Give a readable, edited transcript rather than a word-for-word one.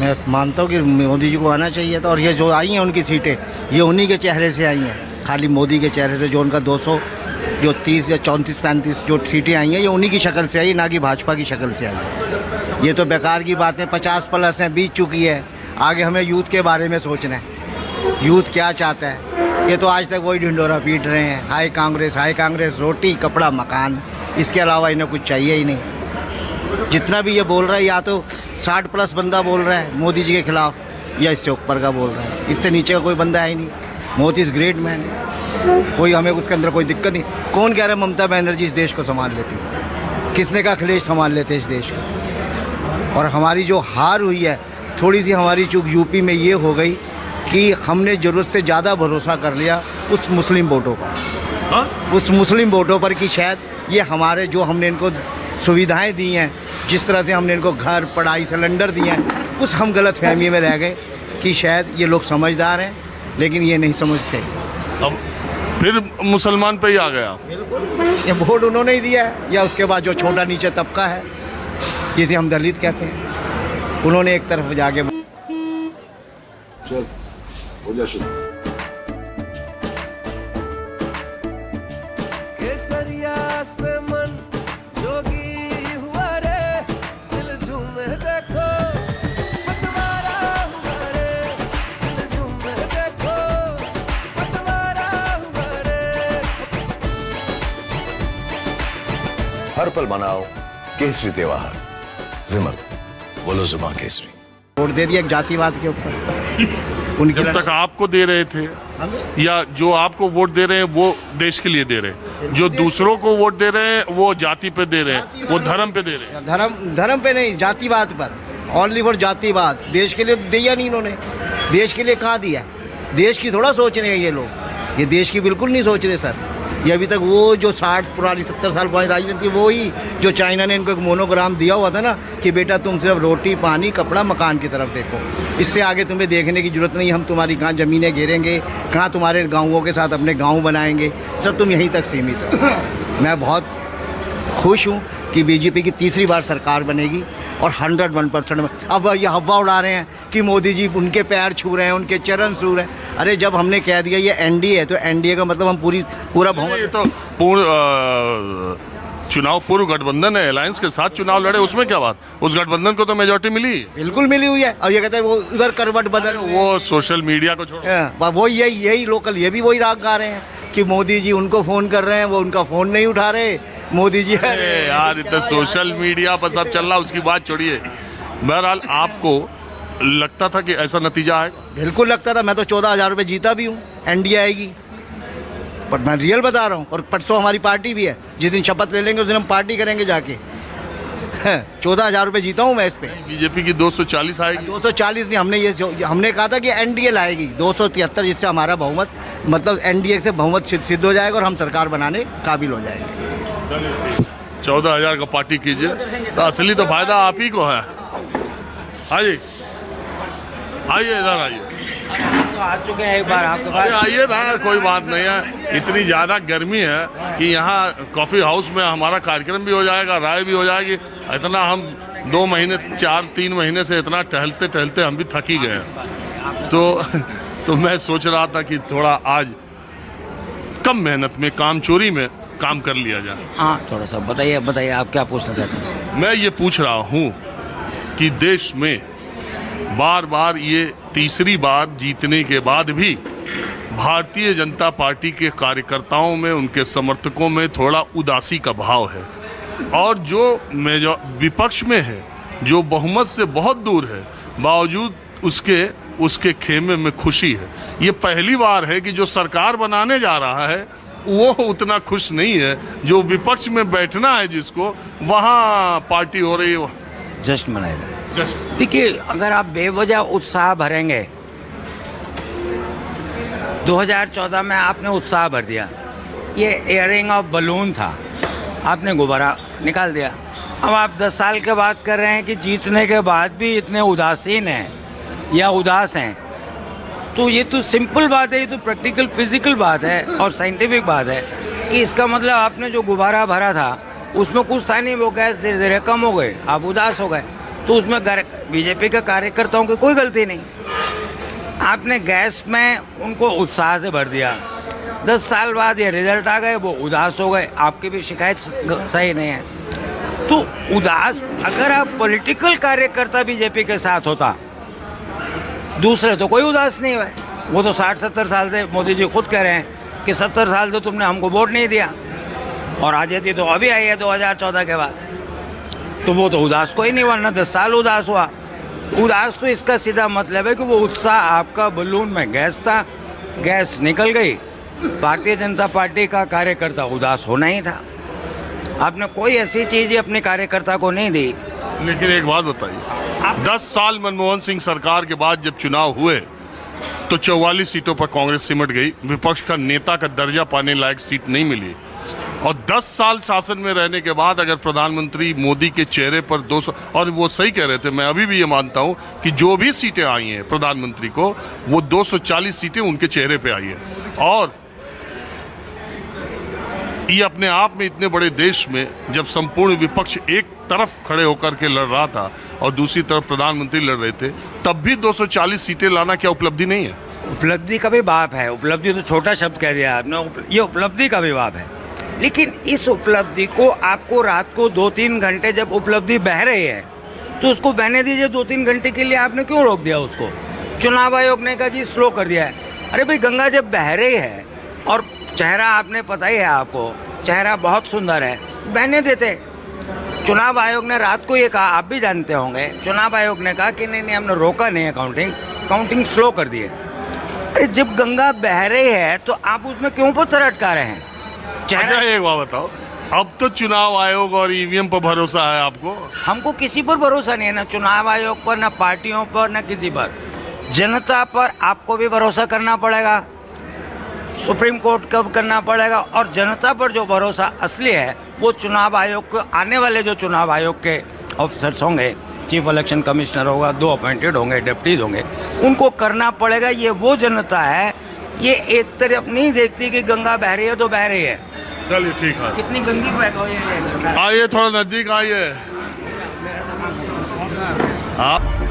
मैं मानता हूँ कि मोदी जी को आना चाहिए था। और ये जो आई हैं उनकी सीटें, ये उन्हीं के चेहरे से आई हैं, खाली मोदी के चेहरे से। जो उनका 200 जो 30 या 34-35 जो सीटें आई हैं, ये उन्हीं की शक्ल से आई, ना कि भाजपा की शक्ल से आई। ये तो बेकार की बातें, 50+ हैं, बीत चुकी है। आगे हमें यूथ के बारे में सोचना है, यूथ क्या चाहता है। ये तो आज तक वही ढिंडोरा पीट रहे हैं, हाय कांग्रेस, रोटी कपड़ा मकान, इसके अलावा इन्हें कुछ चाहिए ही नहीं। जितना भी ये बोल रहा है, या तो 60+ बंदा बोल रहा है मोदी जी के खिलाफ, या इससे ऊपर का बोल रहा है, इससे नीचे का कोई बंदा है ही नहीं। मोदी इज़ ग्रेट मैन, कोई हमें उसके अंदर कोई दिक्कत नहीं। कौन कह रहा है ममता बनर्जी इस देश को संभाल लेती? किसने कहा अखिलेश संभाल लेते इस देश को? और हमारी जो हार हुई है, थोड़ी सी हमारी चूक यूपी में ये हो गई कि हमने ज़रूरत से ज़्यादा भरोसा कर लिया उस मुस्लिम वोटों पर, उस मुस्लिम वोटों पर, कि शायद ये हमारे जो हमने इनको सुविधाएं दी हैं, जिस तरह से हमने इनको घर, पढ़ाई, सिलेंडर दिए हैं, उस हम गलत फहमी में रह गए कि शायद ये लोग समझदार हैं, लेकिन ये नहीं समझते। अब फिर मुसलमान पे ही आ गया। ये वोट उन्होंने ही दिया है, या उसके बाद जो छोटा नीचे तबका है, जिसे हम दलित कहते हैं, उन्होंने एक तरफ जाके चल हो जा शुरू। केसरिया से मन जोगी हुआ रे, दिल झूमे देखो पतवारा हुआ रे, दिल झूमे देखो पतवारा हुआ रे। हर पल मनाओ केसरी त्योहार। विमल बोलो जुबां केसरी। वोट दे दिया एक जातिवाद के ऊपर। उनकी जब तक आपको दे रहे थे, या जो आपको वोट दे रहे हैं वो देश के लिए दे रहे हैं, जो दूसरों को वोट दे रहे हैं वो जाति पे दे रहे हैं, वो धर्म पे दे रहे हैं। धर्म पे नहीं, जातिवाद पर, ओनली फॉर जातिवाद। देश के लिए दिया नहीं इन्होंने। देश के लिए कहाँ दिया? देश की थोड़ा सोच रहे हैं ये लोग, ये देश की बिल्कुल नहीं सोच रहे सर। ये अभी तक वो जो 60 पुरानी 70 साल पुरानी राजनीति, वो ही जो चाइना ने इनको एक मोनोग्राम दिया हुआ था ना, कि बेटा तुम सिर्फ रोटी, पानी, कपड़ा, मकान की तरफ देखो, इससे आगे तुम्हें देखने की जरूरत नहीं। हम तुम्हारी कहाँ ज़मीनें घेरेंगे, कहाँ तुम्हारे गाँवों के साथ अपने गाँव बनाएंगे, सब तुम यहीं तक सीमित हो। मैं बहुत खुश हूँ कि बीजेपी की तीसरी बार सरकार बनेगी, और 101%। अब ये हवा उड़ा रहे हैं कि मोदी जी उनके पैर छू रहे हैं, उनके चरण छू रहे हैं। अरे जब हमने कह दिया ये एनडीए है, तो एनडीए का मतलब हम पूरा ये तो चुनाव पूर्व गठबंधन है, अलायंस के साथ चुनाव लड़े, उसमें क्या बात? उस गठबंधन को तो मेजोरिटी मिली, बिल्कुल मिली हुई है। और ये कहते हैं वो उधर करवट बदल, वो सोशल मीडिया को छोड़ो, वो यही लोकल, ये भी वही राग गा रहे हैं कि मोदी जी उनको फ़ोन कर रहे हैं, वो उनका फ़ोन नहीं उठा रहे, मोदी जी। अरे यार, इतना सोशल मीडिया पर सब चल रहा, उसकी बात छोड़िए। बहरहाल आपको लगता था कि ऐसा नतीजा आएगा? बिल्कुल लगता था। मैं तो 14,000 रुपये जीता भी हूँ, एनडीए आएगी, पर मैं रियल बता रहा हूँ। और परसों हमारी पार्टी भी है, जिस दिन शपथ ले लेंगे उस दिन हम पार्टी करेंगे जाके। 14,000 रुपये जीता हूँ मैं इस पर। बीजेपी की 240 आएगी। 240 नहीं, हमने कहा था कि एनडीए लाएगी 273, जिससे हमारा बहुमत, मतलब एनडीए से बहुमत सिद्ध हो जाएगा और हम सरकार बनाने काबिल हो जाएंगे। 14,000 का पार्टी कीजिए, तो असली तो फायदा आप ही को है। आइए आइए, इधर आइए। तो आ चुके हैं एक बार आपके पास। आइए ना, कोई बात नहीं है। इतनी ज़्यादा गर्मी है कि यहाँ कॉफ़ी हाउस में हमारा कार्यक्रम भी हो जाएगा, राय भी हो जाएगी। इतना हम 2 महीने 4-3 महीने से इतना टहलते टहलते हम भी थक ही गए हैं। तो मैं सोच रहा था कि थोड़ा आज कम मेहनत में, काम चोरी में काम कर लिया जाए। हाँ, थोड़ा सा बताइए आप क्या पूछना चाहते हैं? मैं ये पूछ रहा हूँ कि देश में बार बार ये तीसरी बार जीतने के बाद भी भारतीय जनता पार्टी के कार्यकर्ताओं में, उनके समर्थकों में थोड़ा उदासी का भाव है, और जो विपक्ष में है, जो बहुमत से बहुत दूर है, बावजूद उसके खेमे में खुशी है। ये पहली बार है कि जो सरकार बनाने जा रहा है वो उतना खुश नहीं है, जो विपक्ष में बैठना है जिसको, वहाँ पार्टी हो रही है। जश्न मनाएगा। देखिए, अगर आप बेवजह उत्साह भरेंगे, 2014 में आपने उत्साह भर दिया, ये एयरिंग ऑफ बलून था, आपने गुब्बारा निकाल दिया। अब आप 10 साल के बात कर रहे हैं कि जीतने के बाद भी इतने उदासीन हैं या उदास हैं, तो ये तो सिंपल बात है, ये तो प्रैक्टिकल फिजिकल बात है और साइंटिफिक बात है कि इसका मतलब आपने जो गुब्बारा भरा था उसमें कुछ था नहीं, वो गैस धीरे धीरे कम हो गए, आप उदास हो गए। तो उसमें बीजेपी के कार्यकर्ताओं की कोई गलती नहीं। आपने गैस में उनको उत्साह से भर दिया, 10 साल बाद ये रिजल्ट आ गए, वो उदास हो गए। आपकी भी शिकायत सही नहीं है। तो उदास, अगर आप पॉलिटिकल कार्यकर्ता बीजेपी के साथ होता, दूसरे तो कोई उदास नहीं हुए। वो तो 60-70 साल से, मोदी जी खुद कह रहे हैं कि 70 साल से तुमने हमको वोट नहीं दिया, और आज़ादी तो अभी आई है 2014 के बाद। तो वो तो उदास कोई नहीं, वरना 10 साल उदास हुआ। उदास तो इसका सीधा मतलब है कि वो उत्साह आपका बलून में गैस था, गैस निकल गई। भारतीय जनता पार्टी का कार्यकर्ता उदास होना ही था। आपने कोई ऐसी चीज़ ही अपने कार्यकर्ता को नहीं दी। लेकिन एक बात बताइए, 10 साल मनमोहन सिंह सरकार के बाद जब चुनाव हुए तो 44 सीटों पर कांग्रेस सिमट गई, विपक्ष का नेता का दर्जा पाने लायक सीट नहीं मिली। और 10 साल शासन में रहने के बाद अगर प्रधानमंत्री मोदी के चेहरे पर 200, और वो सही कह रहे थे, मैं अभी भी ये मानता हूँ कि जो भी सीटें आई हैं प्रधानमंत्री को, वो 240 सीटें उनके चेहरे पे आई है। और ये अपने आप में इतने बड़े देश में जब संपूर्ण विपक्ष एक तरफ खड़े होकर के लड़ रहा था और दूसरी तरफ प्रधानमंत्री लड़ रहे थे, तब भी 240 सीटें लाना क्या उपलब्धि नहीं है? उपलब्धि का भी बाप है। उपलब्धि तो छोटा शब्द कह दिया आपने, ये उपलब्धि का भी बाप है। लेकिन इस उपलब्धि को आपको रात को 2-3 घंटे जब उपलब्धि बह रही है तो उसको बहने दीजिए। 2-3 घंटे के लिए आपने क्यों रोक दिया उसको? चुनाव आयोग ने कहा कि स्लो कर दिया है। अरे भाई, गंगा जब बह रही है और चेहरा आपने पता ही है, आपको चेहरा बहुत सुंदर है, बहने देते। चुनाव आयोग ने रात को ये कहा, आप भी जानते होंगे, चुनाव आयोग ने कहा कि नहीं हमने रोका नहीं है, काउंटिंग स्लो कर दी है। अरे जब गंगा बह रही है तो आप उसमें क्यों पत्थर अटका रहे हैं? अच्छा, एक बात बताओ, अब तो चुनाव आयोग और ईवीएम पर भरोसा है आपको? हमको किसी पर भरोसा नहीं है, ना चुनाव आयोग पर, ना पार्टियों पर, ना किसी पर। जनता पर आपको भी भरोसा करना पड़ेगा, सुप्रीम कोर्ट का करना पड़ेगा। और जनता पर जो भरोसा असली है वो चुनाव आयोग को, आने वाले जो चुनाव आयोग के ऑफिसर्स होंगे, चीफ इलेक्शन कमिश्नर होगा, 2 अपॉइंटेड होंगे, डिप्टीज होंगे, उनको करना पड़ेगा। ये वो जनता है, ये एक तरफ नहीं देखती कि गंगा बह रही है तो बह रही है। चलिए ठीक है, कितनी गंदी बह रही है। आइए थोड़ा नजदीक आइए आप।